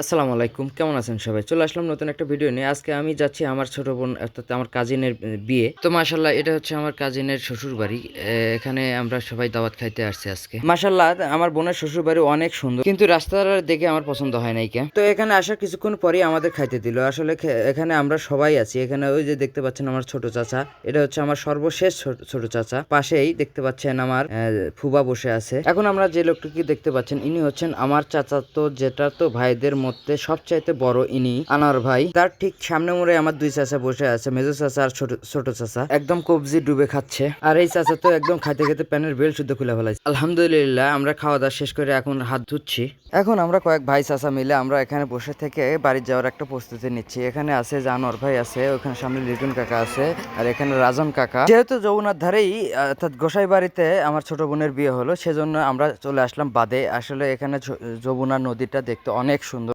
আসসালামু আলাইকুম, কেমন আছেন সবাই? চলে আসলাম নতুন একটা ভিডিও নিয়ে। আজকে আমি যাচ্ছি আমার ছোট বোন অর্থাৎ আমার কাজিনের বিয়ে। তো মাশাআল্লাহ এটা হচ্ছে আমার কাজিনের শ্বশুরবাড়ি। এখানে আমরা সবাই দাওয়াত খাইতে আসছি আজকে। মাশাআল্লাহ আমার বোনের শ্বশুরবাড়ি অনেক সুন্দর। কিন্তু রাস্তাটা দেখে আমার পছন্দ হয় নাই কেন। তো এখানে আসার কিছুক্ষণ পরেই আমাদের খাইতে দিল। আসলে এখানে আমরা সবাই আছি। এখানে ওই যে দেখতে পাচ্ছেন আমার ছোট চাচা। এটা হচ্ছে আমার সর্বশেষ ছোট চাচা। পাশেই দেখতে পাচ্ছেন আমার ফুবা বসে আছে। এখন আমরা যে লোকটিকে দেখতে পাচ্ছেন ইনি হচ্ছেন আমার চাচাতো জেঠাতো ভাইদের মধ্যে সবচাইতে বড় ইনি আনোয়ার ভাই। তার ঠিক সামনে মোড়ে আমার দুই চাচা বসে আছে, মেজো চাচা আর ছোট চাচা। একদম কবজি ডুবে খাচ্ছে। আর এই চাচা তো একদম খাইতে খেতে প্যানের বেল শুদ্ধ খুলে ফেলাইছে। আলহামদুলিল্লাহ আমরা খাওয়া দাওয়া শেষ করে এখন হাত ধুচ্ছি। এখন আমরা কয়েক ভাই চাচা মিলে আমরা এখানে বসে থেকে বাড়ি যাওয়ার একটা প্রস্তুতি নিচ্ছি। এখানে আছে জানোয়ার ভাই আছে, ওখানে সামনে লিটন কাকা আছে, আর এখানে রাজন কাকা। যেহেতু যমুনার ধারেই অর্থাৎ গোসাই বাড়িতে আমার ছোট বোনের বিয়ে হলো, সেজন্য আমরা চলে আসলাম বাদে। আসলে এখানে যমুনা নদীটা দেখতে অনেক সুন্দর।